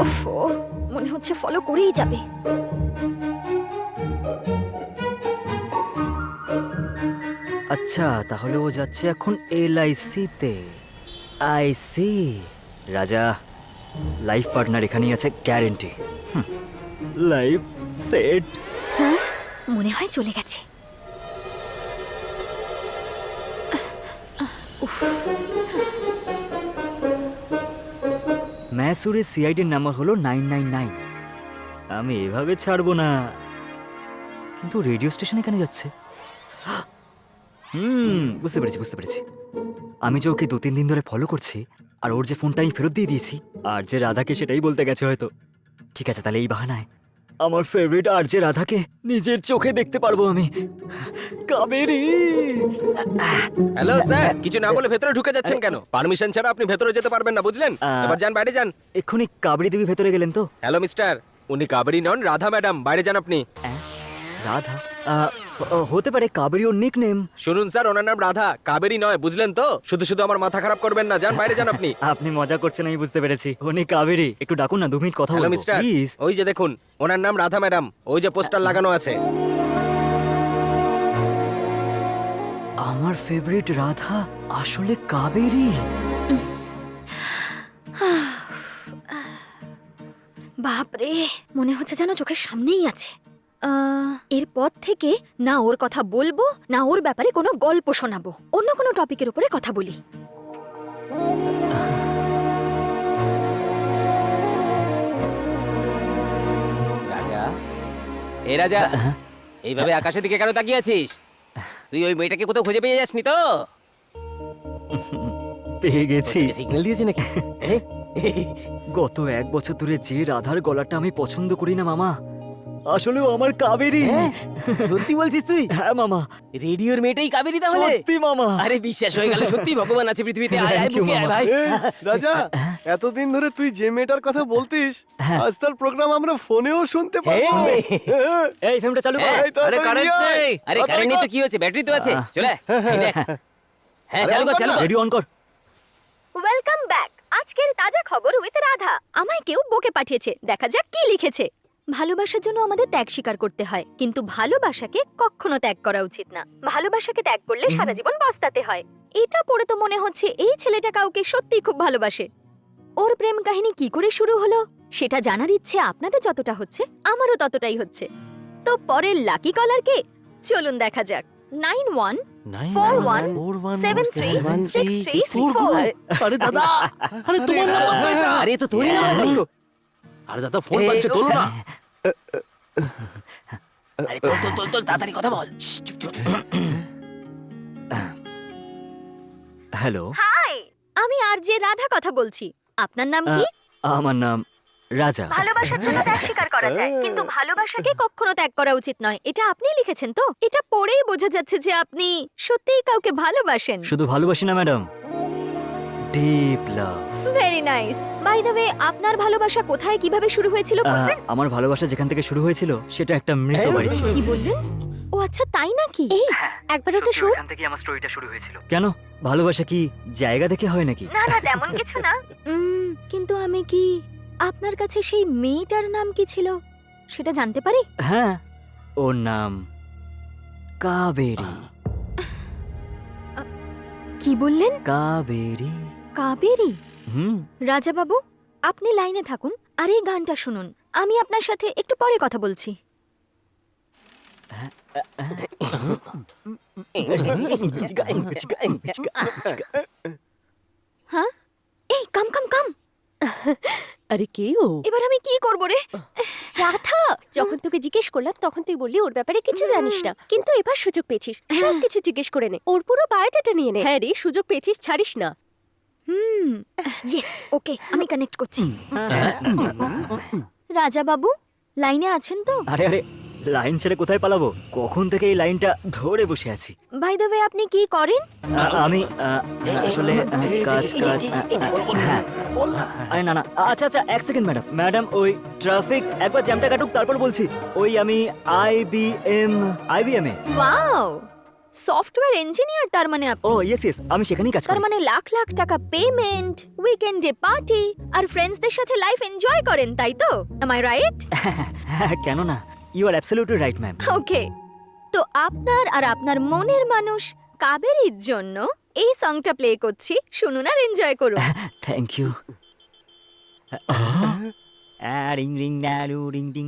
ওফো, মনে হচ্ছে ফলো করেই যাবে। আচ্ছা, তাহলে ও যাচ্ছে এখন LIC-তে। I C. Raja, life partner এখানেই আছে, গ্যারেন্টি। Life set. হ্যাঁ, মনে হয় চলে গেছে। উফ, ম্যাসুরের সিআইডির নাম্বার হলো 999। আমি এভাবে ছাড়বো না। কিন্তু রেডিও স্টেশন এখানে যাচ্ছে। বুঝতে পেরেছি। আমি যে ওকে 2-3 দিন ধরে ফলো করছি, আর ওর যে ফোনটা আমি ফেরত দিয়ে দিয়েছি, আর যে রাধাকে সেটাই বলতে গেছে হয়তো। ঠিক আছে, তাহলে এই বাহানায় আমার ফেভারিট আর যে রাধাকে নিজের চোখে দেখতে পারবো আমি। কাবেরী। হ্যালো স্যার, কিছু না বলে ভেতরে ঢুকে যাচ্ছেন কেন? পারমিশন ছাড়া আপনি ভেতরে যেতে পারবেন না, বুঝলেন? এবার যান, বাইরে যান। এক্ষুনি কাবেরী দেবী ভেতরে গেলেন তো? হ্যালো মিস্টার, উনি কাবেরী নন, রাধা ম্যাডাম। বাইরে যান আপনি। রাধা? হতে পারে, কাবেরী ওর নিক নেম। শুনুন স্যার, ওনার নাম রাধা, কাবেরী নয়, বুঝলেন তো? শুধু শুধু আমার মাথা খারাপ করবেন না, যান বাইরে যান আপনি। আপনি মজা করছেন, আমি বুঝতে পেরেছি। উনি কাবেরী। একটু ডাকুন না, 2 মিনিট কথা হ্যালো বলবো মিস্টার, প্লিজ। ওই যে দেখুন, ওনার নাম রাধা ম্যাডাম, ওই যে পোস্টার লাগানো আছে। আমার ফেভারিট রাধা আসলে কাবেরী। বাপরে, মনে হচ্ছে যেন চোখের সামনেই আছে। এরপর থেকে না ওর কথা বলবো, না ওর ব্যাপারে কোনো গল্প শোনাবো। অন্য কোনো টপিকের উপরে কথা বলি। রাজা, এ রাজা, এইভাবে আকাশের দিকে কেন তাকিয়ে আছিস? তুই ওই মেয়েটাকে কোথাও খুঁজে পেয়ে যাসনি তো? পেয়ে গেছি। সিগন্যাল দিয়েছে নাকি? গত 1 বছর ধরে যে রাধার গলাটা আমি পছন্দ করি না মামা, আসলেও আমার কাবেরী। সত্যি বলছিস তুই? হ্যাঁ মামা, রেডিওর মেয়েটাই কাবেরী তাহলে? সত্যি মামা। আরে বিশ্বাস হয়ে গেল, সত্যি ভগবান আছে পৃথিবীতে। আয় আয় Thank you, বুকে আয় মামা। ভাই। রাজা, এতদিন ধরে তুই যে মেয়েটার কথা বলতিস, হ্যাঁ। আজ তার প্রোগ্রাম আমরা ফোনেও শুনতে পাচ্ছি। এই। এই ফিল্মটা চালু কর। এই তাড়াতাড়ি কারেন্ট নিয়ে আয়। নেই। আরে কারেন্ট নেই তো কি হচ্ছে, ব্যাটারি তো আছে। চলে আয়। এই দেখ। হ্যাঁ, চালু কর, চালু কর। রেডিও অন কর। Welcome back. আজকের তাজা খবর উইথ রাধা। আমায় কেউ বকে পাঠিয়েছে, দেখা যাক কি লিখেছে। ভালোবাসার জন্য আমাদের ত্যাগ স্বীকার করতে হয়, কিন্তু ভালোবাসাকে কখনো ত্যাগ করা উচিত না। ভালোবাসাকে ত্যাগ করলে সারা জীবন পস্তাতে হয়। এটা পড়ে তো মনে হচ্ছে এই ছেলেটা কাউকে সত্যিই খুব ভালোবাসে। ওর প্রেম কাহিনী কি করে শুরু হলো সেটা জানার ইচ্ছে আপনাদের যতটা হচ্ছে, আমারও ততটাই হচ্ছে। তো পরের লাকি কলার কে? চলুন দেখা যাক। 9141733634। আরে দাদা, আরে তোমার নাম্বার তো এটা। আরে এ তো তোরই নাম্বার। আরে দাদা, ফোন পাচ্ছে, তোলো না। আরে তোল তোল তোল তোল, তাড়াতাড়ি কথা বল। শ্শ্, চুপ চুপ। হ্যালো, হাই, আমি আর যে রাধা কথা বলছি। আপনার নাম কি? আমার নাম রাজা। ভালোবাসার জন্য ত্যাগ স্বীকার করা যায়, কিন্তু ভালোবাসাকে কখনো ত্যাগ করা উচিত নয়। এটা আপনি লিখেছেন তো? এটা পড়েই বোঝা যাচ্ছে যে আপনি সত্যিই কাউকে ভালোবাসেন। শুধু ভালোবাসি না madam, deep love. Very nice. By the way, আপনার ভালোবাসা কোথায় কিভাবে শুরু হয়েছিল বলবেন? আমার ভালোবাসা যেখান থেকে শুরু হয়েছিল সেটা একটা মৃত বাড়ি ছিল। কি বললেন? ও আচ্ছা, তাই নাকি? এই একবার ওটা শুন। এখান থেকে আমার স্টোরিটা শুরু হয়েছিল। কেন, ভালোবাসা কি জায়গা দেখে হয় নাকি? না না, তেমন কিছু না। কিন্তু আমি কি আপনার কাছে সেই মেয়েটার নাম কি ছিল সেটা জানতে পারি? হ্যাঁ, ওর নাম কাবেরী। কি বললেন? কাবেরী। কাবেরী? হুম। রাজা বাবু, আপনি লাইনে থাকুন আর এই গানটা শুনুন। আমি আপনার সাথে একটু পরে কথা বলছি। হ্যাঁ, এই কাম কাম কাম। আরে কে ও? এবার আমি কি করব রে? রাধা, যখন তোকে জিজ্ঞেস করলাম তখন তুই বললি ওর ব্যাপারে কিছু জানিস না, কিন্তু এবার সুযোগ পেয়েছিস, সবকিছু জিজ্ঞেস করে নে, ওর পুরো বায়োডাটা নিয়ে নে। হ্যাঁ রে, সুযোগ পেয়েছিস, ছাড়িস না। ইয়েস, ওকে, আমি কানেক্ট করছি। রাজা বাবু, লাইনে আছেন তো? আরে আরে, লাইন ছেড়ে কোথায় পালাবো? কখন থেকে এই লাইনটা ধরে বসে আছি। বাই দ্য ওয়ে, আপনি কি করেন? আমি আসলে কাজ কাজ হ্যাঁ। আরে না না, আচ্ছা আচ্ছা, 1 সেকেন্ড ম্যাডাম। ম্যাডাম, ওই ট্রাফিক একবার জ্যামটা কাটুক, তারপর বলছি। ওই আমি IBM এ। ওয়াও, সফটওয়্যার ইঞ্জিনিয়ার তার মানে ও ইয়েস ইয়েস, আমি সেখানেই কাজ তার করি। মানে লাখ লাখ টাকা পেমেন্ট, উইকেন্ডে পার্টি আর ফ্রেন্ডসদের সাথে লাইফ এনজয় করেন, তাই তো? Am I right? হ্যাঁ, কেন না, you are absolutely right ma'am. Okay, তো আপনার আর আপনার মনের মানুষ কাবেরীর জন্য এই সংটা প্লে করছি, শুনুন আর এনজয় করুন। Thank you. রিং রিং ডালু রিং রিং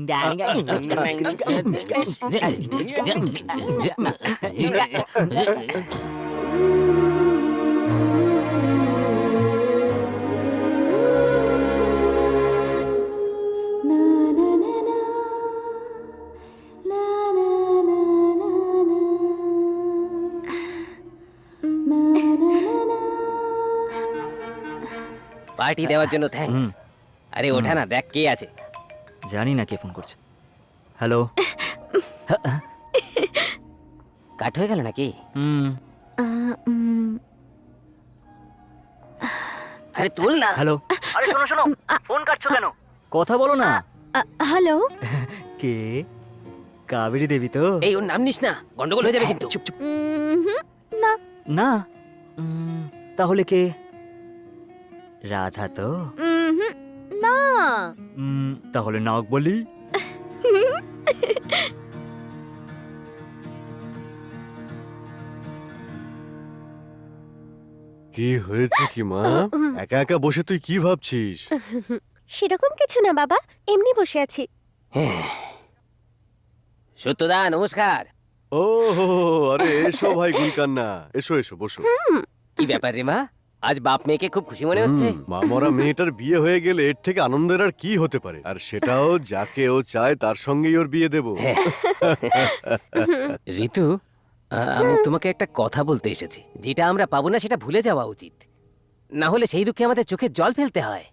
পার্টি দেওয়ার জন্য থ্যাঙ্কস। আরে ওঠা না, দেখ কে আছে। জানি না কে ফোন করছে। হ্যালো। কাট হয়ে গেল নাকি? আরে তুল না। হ্যালো। আরে শোনো শোনো, ফোন কাটছো কেন? কথা বলো না। হ্যালো, কে? কাবেরী দেবী তো? এই ওর নাম নিস না, গন্ডগোল হয়ে যাবে কিন্তু। চুপ চুপ। না না, তাহলে কে? রাধা তো? না, তাহলে নাক বলি। কি হয়েছে কি মা? একা একা বসে তুই কি ভাবছিস? সেরকম কিছু না বাবা, এমনি বসে আছি। সত্যদা নমস্কার। ও আরে এসো ভাই গুলকান্না, এসো এসো বসো। কি ব্যাপার রে মা, আজ বাপ মেয়েকে খুব খুশি মনে হচ্ছে। মামরা মেয়েটার বিয়ে হয়ে গেলে এর থেকে আনন্দের আর কি হতে পারে? আর সেটাও যাকে ও চায় তার সঙ্গেই ওর বিয়ে দেবো। ঋতু, আমি তোমাকে একটা কথা বলতে এসেছি। যেটা আমরা পাবো না সেটা ভুলে যাওয়া উচিত, না হলে সেই দুঃখে আমাদের চোখে জল ফেলতে হয়।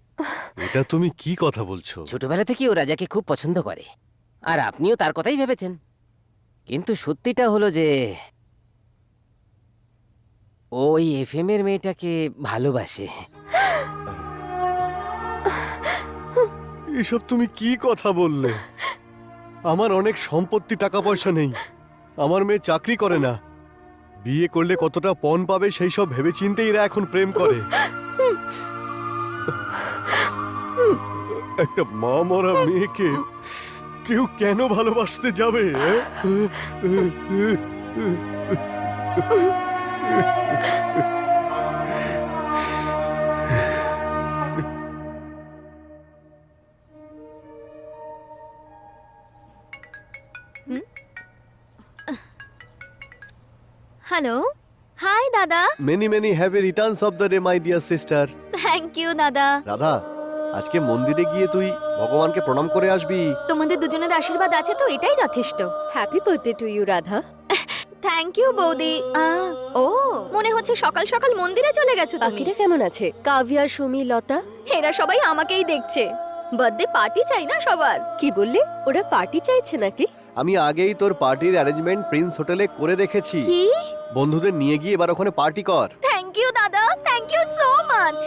এটা তুমি কি কথা বলছো? ছোটবেলা থেকে ও রাজাকে খুব পছন্দ করে, আর আপনিও তার কথাই ভেবেছেন। কিন্তু সত্যিটা হলো যে ওই এফএম এর মেয়েটাকে ভালোবাসে। এসব তুমি কি কথা বললে? আমার অনেক সম্পত্তি, টাকা পয়সা নেই, আমার মেয়ে চাকরি করে না, বিয়ে করলে কতটা পণ পাবে সেই সব ভেবে চিন্তেই এরা এখন প্রেম করে। একটা মা মরা মেয়েকে কেউ কেন ভালোবাসতে যাবে? হ্যালো, হাই দাদা। Many many happy returns of the day my dear sister. Thank you দাদা। রাধা, আজকে মন্দিরে গিয়ে তুই ভগবানকে প্রণাম করে আসবি। তোমাদের দুজনের আশীর্বাদ আছে তো এটাই যথেষ্ট। Happy birthday to you Radha. Thank you বৌদি। ও মনে হচ্ছে সকাল সকাল মন্দিরে চলে গেছো তুমি। বাকিরা কেমন আছে? কাভিয়া, সুমি, লতা? এরা সবাই আমাকেই দেখছে। বার্থডে পার্টি চাই না সবার। কি বললে? ওরা পার্টি চাইছে নাকি? আমি আগেই তোর পার্টির অ্যারেঞ্জমেন্ট প্রিন্স হোটেলে করে রেখেছি। কি? বন্ধুদের নিয়ে গিয়ে এবার ওখানে পার্টি কর। থ্যাংক ইউ দাদা, থ্যাংক ইউ সো মাচ।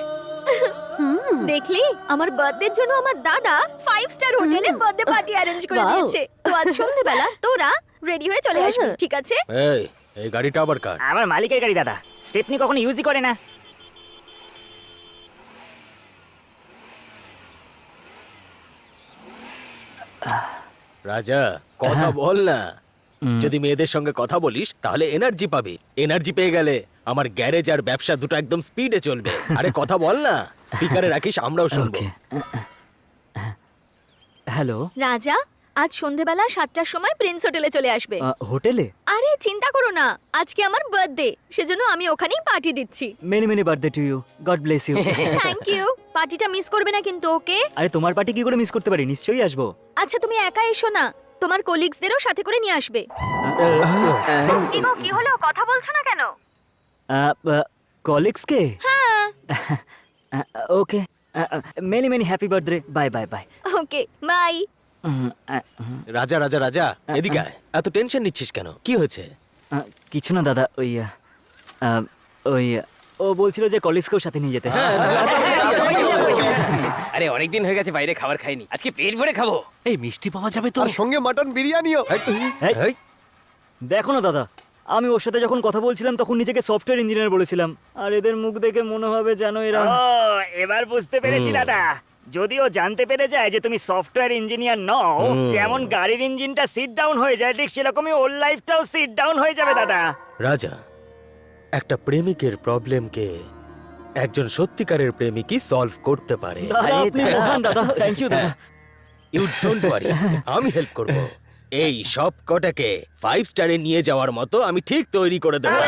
দেখলি, আমার বার্থডের জন্য আমার দাদা 5 স্টার হোটেলে বার্থডে পার্টি অ্যারেঞ্জ করে Wow. দিয়েছে। তো আজ সন্ধ্যাবেলা তোরা রেডি হয়ে চলে আসবি, ঠিক আছে? এই গাড়িটা আবার কার? আমার মালিকের গাড়ি দাদা, স্টেপনি কখনো ইউজই করে না। রাজা, কথা বল না। যদি মেয়েদের সঙ্গে কথা বলিস তাহলে এনার্জি পাবি। এনার্জি পেয়ে গেলে আমার গ্যারেজ আর ব্যবসা দুটো একদম স্পিডে চলবে। আরে কথা বল না, স্পিকারে রাখিস, আমরাও শুনবো। ওকে। হ্যালো। রাজা, আজ সন্ধ্যাবেলা 7টার সময় প্রিন্স হোটেলে চলে আসবে। হোটেলে? আরে চিন্তা করো না, আজকে আমার বার্থডে, সেজন্য আমি ওখানেই পার্টি দিচ্ছি। Many many birthday to you, God bless you. Thank you. পার্টিটা মিস করবে না কিন্তু, ওকে? আরে তোমার পার্টি কি করে মিস করতে পারি, নিশ্চয়ই আসবো। আচ্ছা তুমি একা এসো না, তোমার কলিগসদেরও সাথে করে নিয়ে আসবে। কি হলো, কথা বলছো না কেন? কলিগসকে? হ্যাঁ। Okay, many many happy birthday, bye bye bye. Okay, bye. Raja Raja রাজা, এদিকে আয়। এত টেনশন নিচ্ছিস কেন? কি হয়েছে? কিছু না দাদা, ও বলছিল যে কলিগসকেও সাথে নিয়ে যেতে। আরে অনেকদিন হয়ে গেছে বাইরে খাবার খাইনি, আজকে পেট ভরে খাবো। এই মিষ্টি পাওয়া যাবে তো? আর সঙ্গে মাটন বিরিয়ানিও। এই, দেখো না দাদা, আমি ওর সাথে যখন কথা বলছিলাম তখন নিজেকে সফটওয়্যার ইঞ্জিনিয়ার বলেছিলাম, আর এদের মুখ দেখে মনে হবে যেন এরা এবার বুঝতে পেরেছি দাদা। যদিও জানতে পেরে যায় যে তুমি সফটওয়্যার ইঞ্জিনিয়ার নও, যেমন গাড়ির ইঞ্জিনটা সিট ডাউন হয়ে যায়, ঠিক সেরকমই ওর লাইফটাও সিট ডাউন হয়ে যাবে দাদা। রাজা, একটা প্রেমিকের প্রবলেমকে একজন সত্যিকারের প্রেমিকই সলভ করতে পারে। দাদা আপনি মহান দাদা, থ্যাংক ইউ দাদা। ইউ ডোন্ট ওয়ারি, আমি হেল্প করব। এই সব কটাকে 5 স্টারে নিয়ে যাওয়ার মতো আমি ঠিক তৈরি করে দেবো।